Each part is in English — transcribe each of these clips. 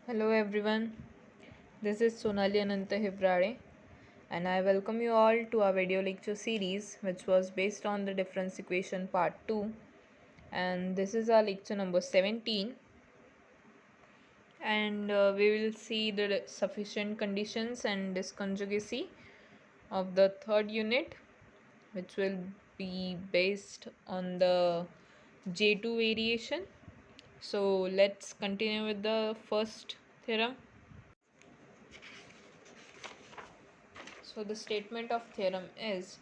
Hello everyone, this is Sonali Ananta Hibrade and I welcome you all to our video lecture series which was based on the difference equation part 2, and this is our lecture number 17, and we will see the sufficient conditions and disconjugacy of the third unit, which will be based on the J2 variation. So let's continue with the first theorem. So the statement of theorem is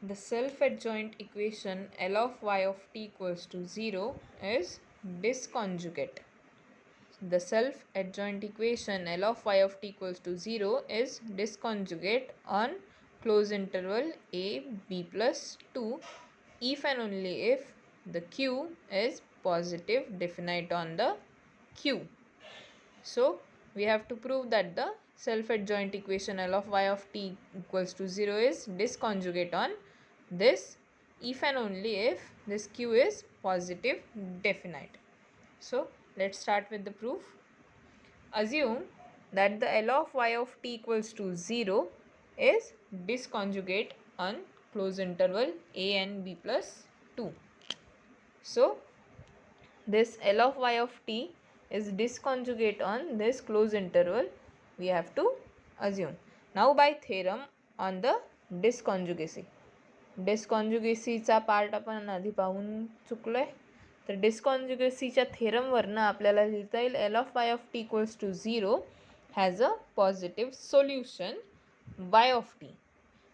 the self-adjoint equation L of y of t equals to 0 is disconjugate. The self-adjoint equation L of y of t equals to 0 is disconjugate on closed interval a b plus 2 if and only if the q is positive definite on the q. So we have to prove that the self-adjoint equation L of y of t equals to 0 is disconjugate on this if and only if this q is positive definite. So let's start with the proof. Assume that the L of y of t equals to 0 is disconjugate on closed interval a and b plus 2. So this L of y of t is disconjugate on this closed interval, we have to assume. Now by theorem on the disconjugacy. डिस्कॉन्जुगेसीचा part आपण आधी पाहून चुकलो आहे. तर डिस्कॉन्जुगेसीच्या थेरमवरनं आपल्याला लिहिता येईल L of Y of T equals to 0 has a positive solution Y of T.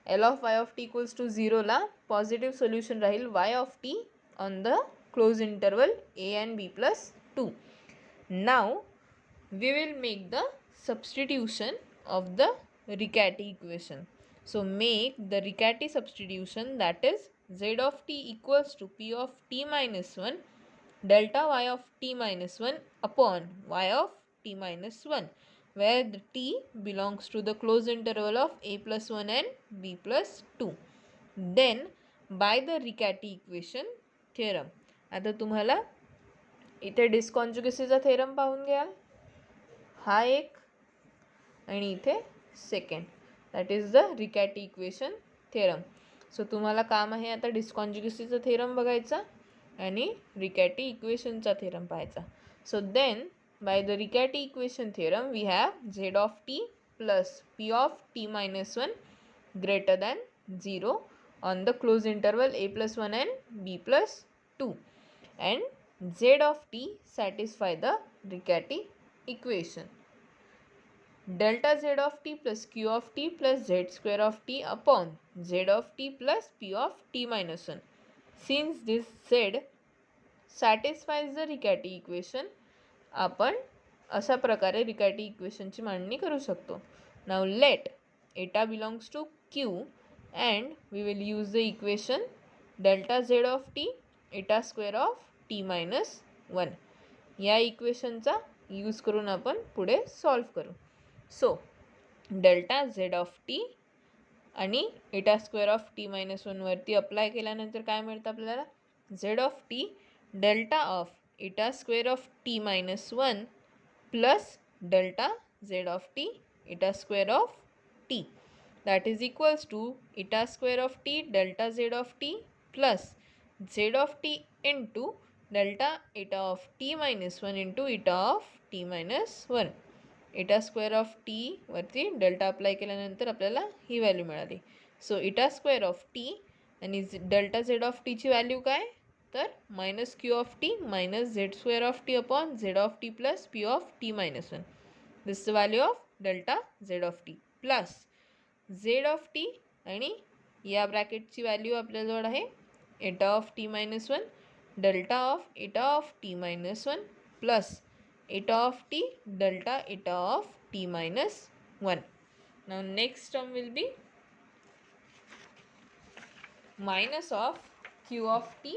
L of Y of T equals to 0ला पॉझिटिव्ह सोल्युशन राहील Y of T on the closed interval a and b plus 2. Now we will make the substitution of the Riccati equation. So make the Riccati substitution, that is z of t equals to p of t minus 1 delta y of t minus 1 upon y of t minus 1, where the t belongs to the closed interval of a plus 1 and b plus 2. Then by the Riccati equation theorem. आता तुम्हाला इथे डिस्कॉन्जुगेसीचा theorem पाहून घ्या, हा एक आणि इथे second, that is the Riccati equation theorem. So तुम्हाला काम आहे आता डिस्कॉन्जुगेसीचा थेरम बघायचा आणि रिकॅटी इक्वेशनचा थेरम पाहायचा. So then by the Riccati equation theorem we have Z of T plus P of T minus 1 greater than 0 on the close interval a plus 1 and b plus 2. And z of t satisfy the Riccati equation. Delta z of t plus q of t plus z square of t upon z of t plus p of t minus 1. Since this z satisfies the Riccati equation, आपण अशा प्रकारे Riccati equationची मांडणी करू शकतो. Now let eta belongs to q and we will use the equation delta z of t eta square of t minus 1. या इक्वेशनचा use करून आपण पुढे सॉल्व करू. So delta Z of T आणि eta square of T minus 1वरती apply केल्यानंतर काय मिळतं आपल्याला, Z of T delta of eta square of T minus 1 plus delta Z of T eta square of T, that is equals to eta square of t delta z of t plus z of t into delta eta of t minus 1 into eta of t minus 1. eta square of t वरती delta apply केल्यानंतर आपल्याला ही value मिळाली. सो eta square of t आणि delta z of t ची value काय, तर minus Q of T minus Z square of T upon Z of T plus P of T minus 1. This is the value of delta Z of T plus Z of T आणि या ब्रॅकेटची value आपल्याजवळ आहे एटा of T minus 1 delta of Etah of T minus 1 plus eta of T delta eta of T minus 1. Now next term will be minus of Q of T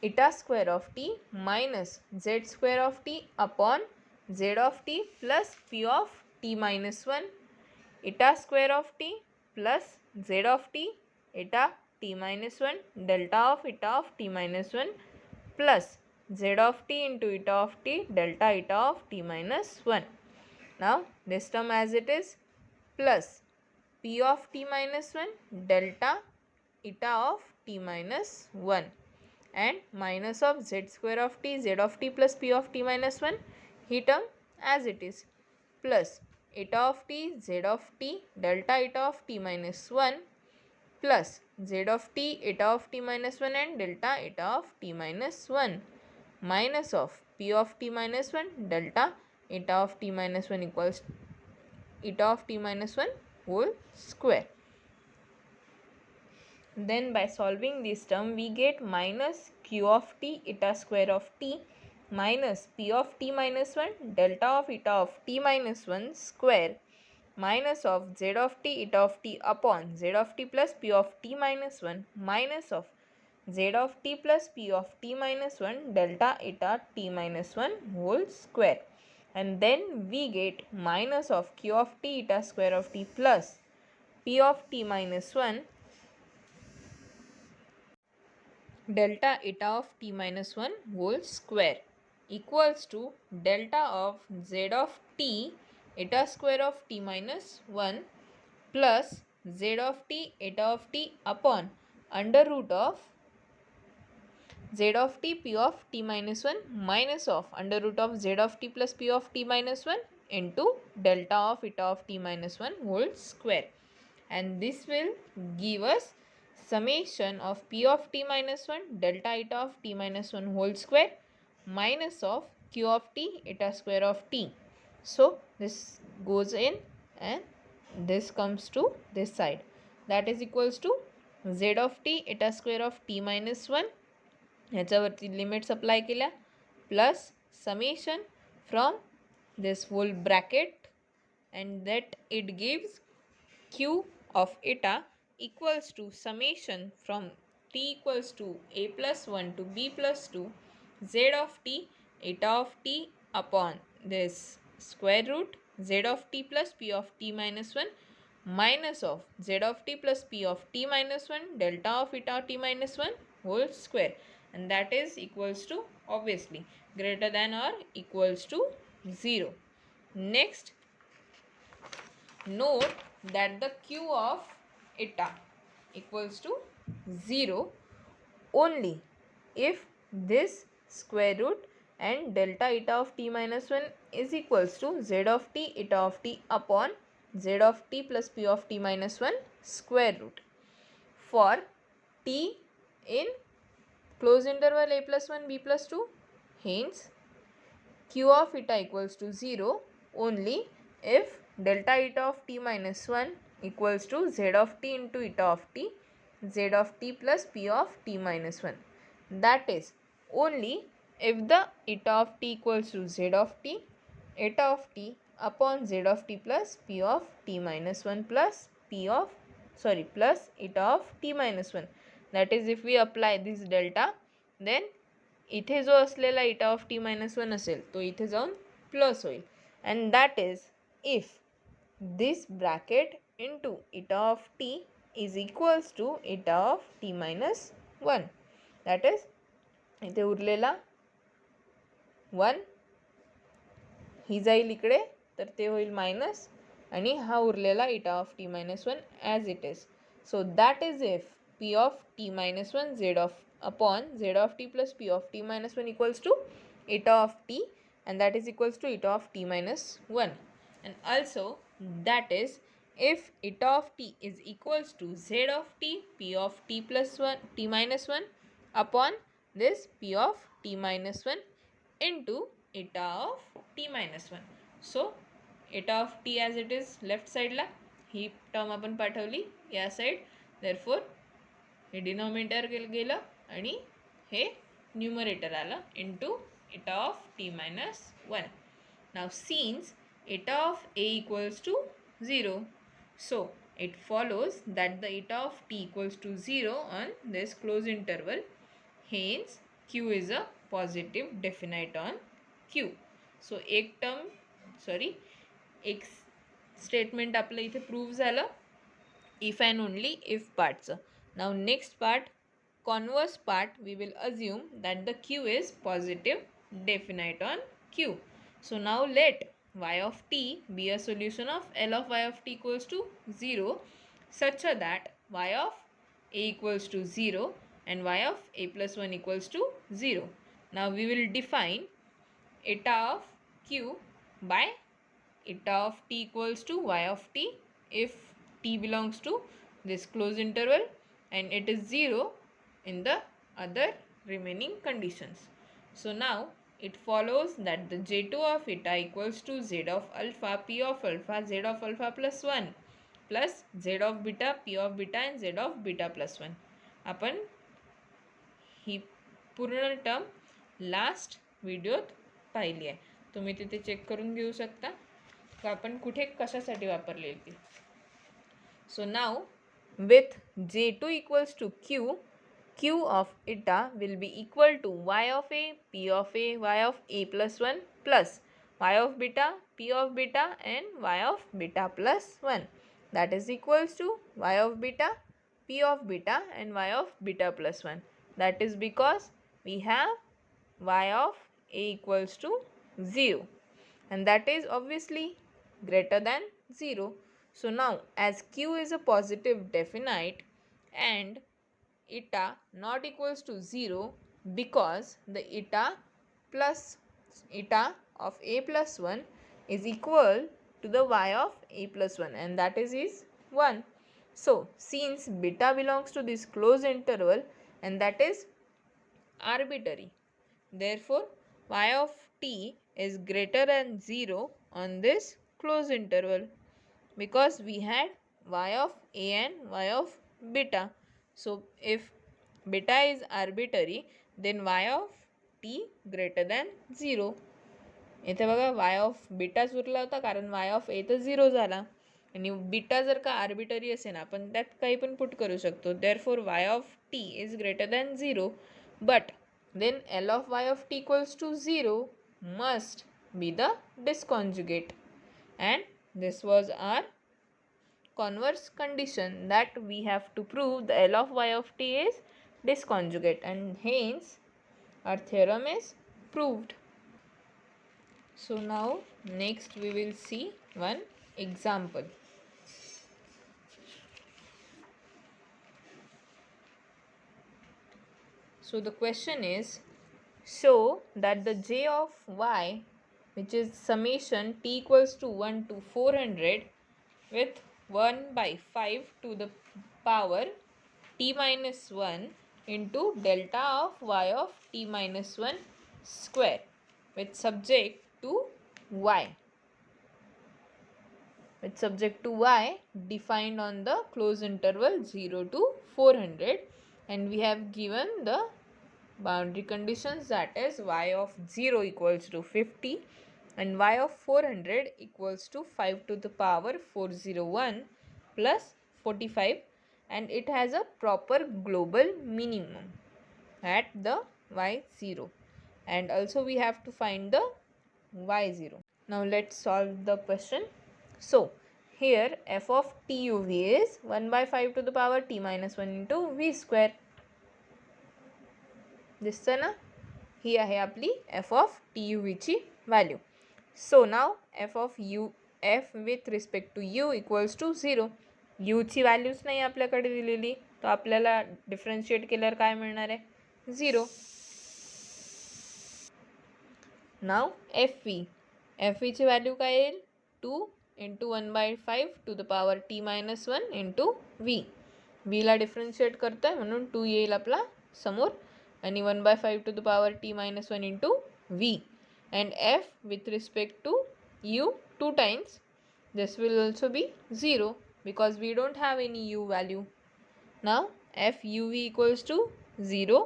eta square of T minus Z square of T upon Z of T plus P of t minus 1 eta square of t plus z of t eta t minus 1 delta of eta of t minus 1 plus z of t into eta of t delta eta of t minus 1. Now this term as it is plus p of t minus 1 delta eta of t minus 1 and minus of z square of t plus p of t minus 1 he term as it is plus eta of t z of t delta eta of t minus 1 plus z of t eta of t minus 1 and delta eta of t minus 1 minus of p of t minus 1 delta eta of t minus 1 equals eta of t minus 1 whole square. Then by solving this term we get minus q of t eta square of t minus p of t minus 1 delta of eta of t minus 1 square minus of z of t eta of t upon z of t plus p of t minus 1 minus of z of t plus p of t minus 1 delta eta t minus 1 whole square. And then we get minus of q of t eta square of t plus p of t minus 1 delta eta of t minus 1 whole square equals to delta of z of t eta square of t minus 1 plus z of t eta of t upon under root of z of t p of t minus 1 minus of under root of z of t plus p of t minus 1 into delta of eta of t minus 1 whole square. And this will give us summation of p of t minus 1 delta eta of t minus 1 whole square minus of q of t eta square of t. So this goes in and this comes to this side, that is equals to z of t eta square of t minus 1 ह्याच्यावरती limits apply केल्या plus summation from this whole bracket and that it gives q of eta equals to summation from t equals to a plus 1 to b plus 2 z of t eta of t upon this square root z of t plus p of t minus 1 minus of z of t plus p of t minus 1 delta of eta t minus 1 whole square, and that is equals to obviously greater than or equals to 0. Next, note that the q of eta equals to 0 only if this square root and delta eta of t minus 1 is equals to z of t eta of t upon z of t plus p of t minus 1 square root for t in close interval a plus 1 b plus 2. Hence q of eta equals to 0 only if delta eta of t minus 1 equals to z of t into eta of t, z of t plus p of t minus 1. That is only if the eta of t equals to z of t, eta of t upon z of t plus p of t minus 1 plus plus eta of t minus 1. That is if we apply this delta, then इथे जो असलेला eta of t minus 1 असेल तो इथे जाऊन plus होईल, and that is if this bracket into eta of t is equals to eta of t minus 1. that is इथे उरलेला 1 ही जाईल इकडे तर ते होईल मायनस आणि हा उरलेला eta of t minus 1 as it is. So that is if p of t minus 1 z of upon z of t plus p of t minus 1 equals to eta of t, and that is equals to eta of t minus 1. And also that is if eta of t is equals to z of t p of t plus 1 t minus 1 upon this p of t minus 1 into eta of t minus 1. So eta of t as it is left side ला ही term आपण पाठवली या side, therefore हे denominator गेलं आणि हे numerator आलं into eta of t minus 1. Now since eta of a equals to 0, so it follows that the eta of t equals to 0 on this closed interval. Hence q is a positive definite on q. So एक statement आपलं इथे prove झालं if and only if पार्टचं. Now next part converse part, we will assume that the q is positive definite on q. So now let y of t be a solution of L of y of t equals to 0 such that y of a equals to 0 and y of a plus 1 equals to 0. Now we will define eta of q by eta of t equals to y of t if t belongs to this closed interval and it is 0 in the other remaining conditions. So now it follows that the j2 of eta equals to z of alpha p of alpha z of alpha plus 1 plus z of beta p of beta and z of beta plus 1. आपण ही पूर्ण term last व्हिडिओत पाहिली आहे, तुम्ही तिथे check करून घेऊ शकता का आपण कुठे कशासाठी वापरलेली ती. So now with j2 equals to q of eta will be equal to y of a, p of a, y of a plus 1 plus y of beta, p of beta and y of beta plus 1. That is equals to y of beta, p of beta and y of beta plus 1. That is because we have y of a equals to 0 and that is obviously greater than 0. So now as q is a positive definite and eta not equals to 0 because the eta of a plus 1 is equal to the y of a plus 1 and that is 1. So since beta belongs to this closed interval and that is arbitrary, therefore y of t is greater than 0 on this closed interval because we had y of a and y of beta. So if beta is arbitrary then y of t greater than 0. इथे बघा y of बीटाच Urla होता कारण y of a तर 0 झाला आणि beta जर का arbitrary असेल आपण त्यात काही पण पुट करू शकतो. Therefore y of t is greater than 0 but then L of y of t equals to 0 must be the disconjugate and this was our converse condition that we have to prove the L of y of t is disconjugate and hence our theorem is proved. So now next we will see one example. So the question is, show that the j of y, which is summation t equals to 1 to 400 with 1 by 5 to the power t minus 1 into delta of y of t minus 1 square with subject to y. With subject to y defined on the closed interval 0 to 400 and we have given the boundary conditions, that is y of 0 equals to 50 and y of 400 equals to 5 to the power 401 plus 45 and it has a proper global minimum at the y0 and also we have to find the y0. Now let's solve the question. So here f of tuv is 1 by 5 to the power t minus 1 into v square. दिसतं ना, ही आहे आपली f of tuv ची value. So now f with respect to u equals to 0. u ची व्हॅल्यूच नाही आपल्याकडे दिलेली, तर आपल्याला डिफरन्शिएट केल्यावर काय मिळणार आहे, 0. नाव एफ ची व्हॅल्यू काय येईल, 2 into 1 by 5 to the power t minus 1 into v ला डिफरन्शिएट करतोय म्हणून 2 येईल आपला समोर आणि 1 by 5 to the power t minus 1 into v and f with respect to u 2 times. This will also be 0 because we don't have any u value. Now f uv equals to 0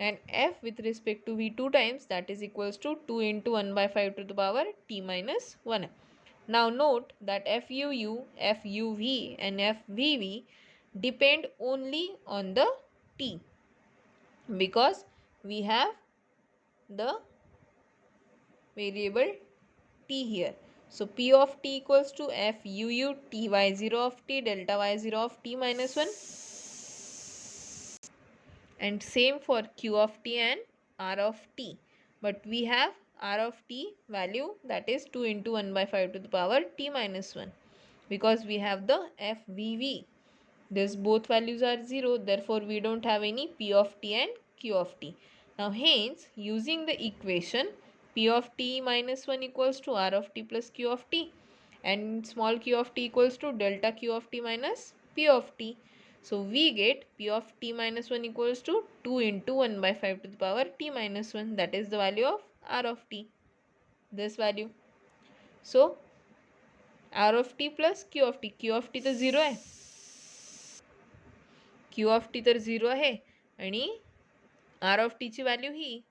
and f with respect to v 2 times, that is equals to 2 into 1 by 5 to the power t minus 1. Now note that fuu, fuv and fvv depend only on the t because we have the variable t here. So p of t equals to fuu t y0 of t delta y0 of t minus 1 and same for q of t and r of t. But we have r of t value, that is 2 into 1 by 5 to the power t minus 1, because we have the FVV. This both values are 0, therefore we don't have any p of t and q of t. Now hence, using the equation p of t minus 1 equals to r of t plus q of t, and small q of t equals to delta q of t minus p of t. So we get p of t minus 1 equals to 2 into 1 by 5 to the power t minus 1, that is the value of r of t, this value. So r of t plus q of t, q of t तर 0 आहे, q of t तर 0 आहे आणि r of t ची value he.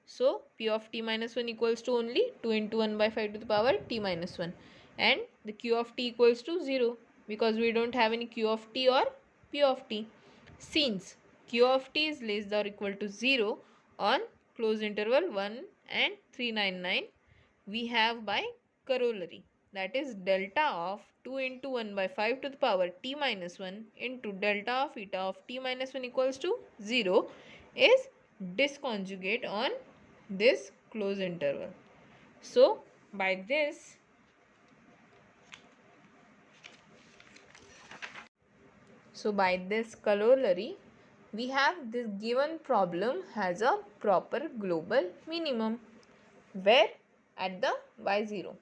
So p of t minus 1 equals to only 2 into 1 by 5 to the power t minus 1, and the q of t equals to 0, because we don't have any q of t or p of t. Since q of t is less than or equal to 0 on closed interval 1 and 399, we have by corollary, that is delta of 2 into 1 by 5 to the power t minus 1 into delta of eta of t minus 1 equals to 0 is disconjugate on this closed interval. So by this, corollary, we have this given problem has a proper global minimum where at the y0.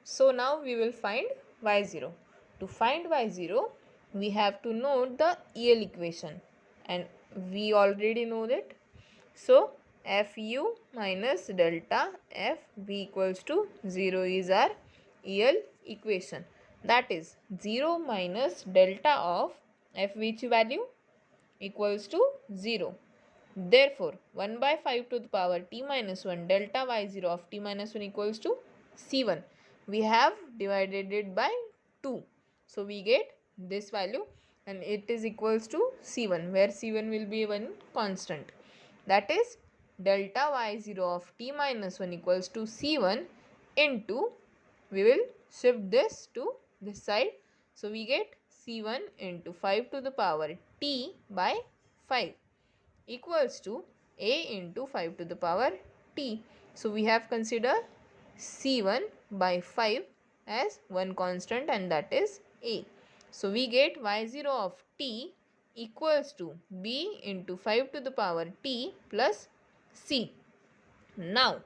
So now we will find y0. To find y0, we have to note the EL equation, and we already know that. So fu minus delta fv equals to 0 is our EL equation. That is 0 minus delta of f which value equals to 0. Therefore 1 by 5 to the power t minus 1 delta y0 of t minus 1 equals to c1. We have divided it by 2. So we get this value, and it is equals to c1, where c1 will be one constant. That is delta y0 of t minus 1 equals to c1 into, we will shift this to this side. So we get c1 into 5 to the power t by 5 equals to a into 5 to the power t. So we have considered c1 by 5 as one constant, and that is a. So we get y0 of t equals to b into 5 to the power t plus c. Now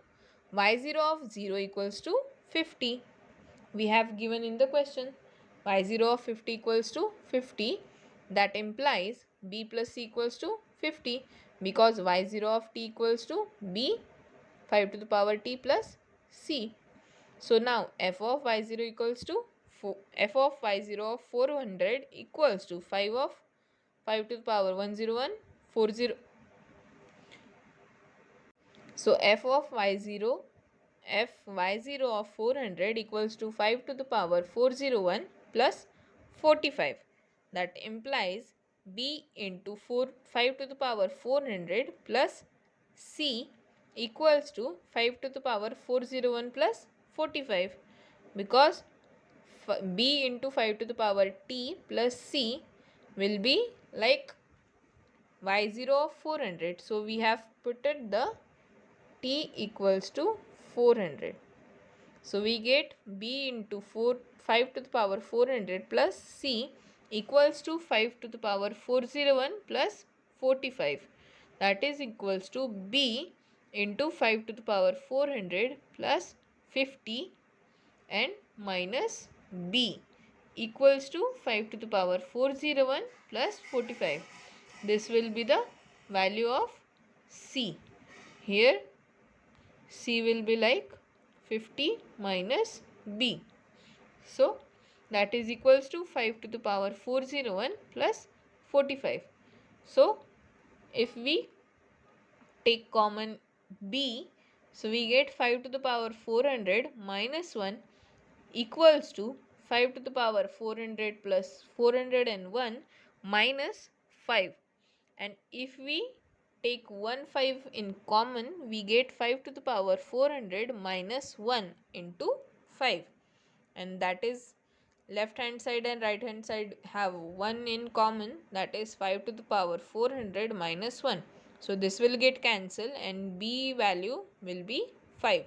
y0 of 0 equals to 50. We have given in the question y0 of 50 equals to 50. That implies b plus c equals to 50, because y0 of t equals to b 5 to the power t plus c. So now f of y0 equals to f of y0 of 400 equals to 5 of 5 to the power 101 40. So f of y0 of 400 equals to 5 to the power 401 plus 45. That implies b into 5 to the power 400 plus c equals to 5 to the power 401 plus 45, because b into 5 to the power t plus c will be like y0 of 400. So we have put it the t equals to 400. So we get b into 5 to the power 400 plus c equals to 5 to the power 401 plus 45. That is equals to b into 5 to the power 400 plus 50 and minus b equals to 5 to the power 401 plus 45. This will be the value of c. Here c will be like 50 minus b. So that is equals to 5 to the power 401 plus 45. So if we take common b, so we get 5 to the power 400 minus 1 equals to 5 to the power 400 plus 401 minus 5. And if we take 1 5 in common, we get 5 to the power 400 minus 1 into 5. And that is left hand side and right hand side have 1 in common, that is 5 to the power 400 minus 1. So this will get cancelled and b value will be 5.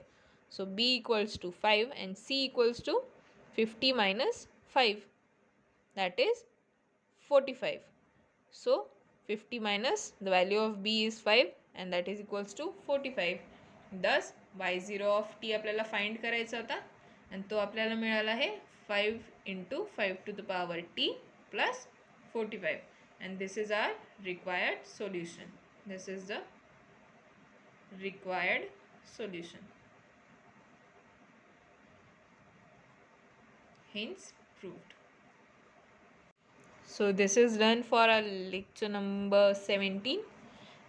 So b equals to 5 and c equals to 50 minus 5, that is 45. So 50 minus the value of b is 5 and that is equals to 45. Thus y0 of t आपल्याला find करायचा होता आणि तो आपल्याला मिळाला आहे 5 into 5 to the power t plus 45, and this is our required solution. This is the required solution. Hence proved. So this is done for our lecture number 17,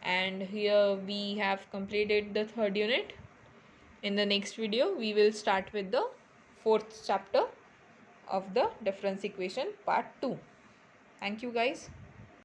and here we have completed the third unit. In the next video we will start with the fourth chapter of the difference equation part 2. Thank you guys.